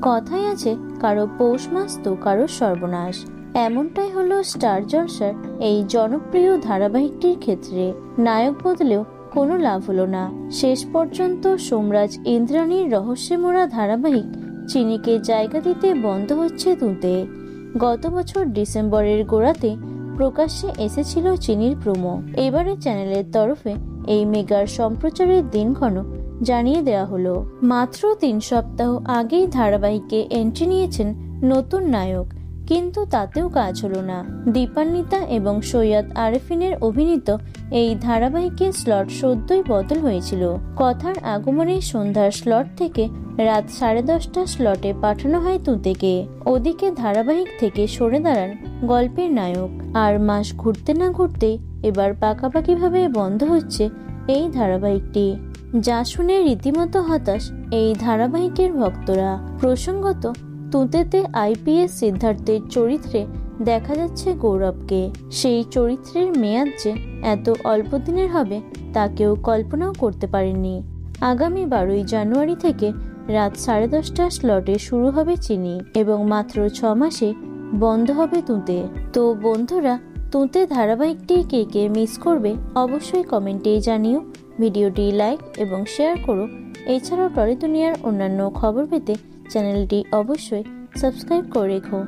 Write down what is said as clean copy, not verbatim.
কথায় আছে, কারো পৌষ মাস তো কারো সর্বনাশ। এমনটাই হলো স্টার জলসার এই জনপ্রিয় ধারাবাহিকটির ক্ষেত্রে। নায়ক বদলেও কোনো লাভ হলো না। শেষ পর্যন্ত সোমরাজ ইন্দ্রাণীর রহস্যে মোড়া ধারাবাহিক চিনিকে জায়গা দিতে বন্ধ হচ্ছে তুঁতে। গত বছর ডিসেম্বরের গোড়াতে প্রকাশ্যে এসেছিল চিনির প্রোমো। এবারে চ্যানেলের তরফে এই মেগার সম্প্রচারের দিনক্ষণ জানিয়ে দেওয়া হলো। মাত্র 3 সপ্তাহ আগেই ধারাবাহিকে এন্ট্রি নিয়েছেন নতুন নায়ক, কিন্তু তাতেও কাজ হলো না। দীপান্বিতা এবং সৈয়দ আরেফিনের অভিনীত এই ধারাবাহিকের স্লট সদ্যই বদল হয়েছিল। কথার আগমনে সন্ধ্যার স্লট থেকে রাত 10:30 স্লটে পাঠানো হয় তুঁতেকে। ওদিকে ধারাবাহিক থেকে সরে দাঁড়ান গল্পের নায়ক। আর মাস ঘুরতে না ঘুরতেই এবার পাকাপাকিভাবে বন্ধ হচ্ছে এই ধারাবাহিকটি, যা শুনে রীতিমতো হতাশ এই ধারাবাহিকের ভক্তরা। প্রসঙ্গত, তুঁতেতে আইপিএস সিদ্ধার্থের চরিত্রে দেখা যাচ্ছে গৌরবকে। সেই চরিত্রের মেয়াদ যে এত অল্প দিনের হবে তা কেউ কল্পনাও করতে পারেননি। আগামী 12ই জানুয়ারি থেকে রাত 10:30 স্লটে শুরু হবে চিনি এবং মাত্র 6 মাসে বন্ধ হবে তুঁতে। তো বন্ধুরা, তুঁতে ধারাবাহিকটি কে কে মিস করবে অবশ্যই কমেন্টে জানিও। ভিডিওটি লাইক এবং শেয়ার করো। এছাড়াও টলি দুনিয়ার অন্যান্য খবর পেতে চ্যানেলটি অবশ্যই সাবস্ক্রাইব করে রেখো।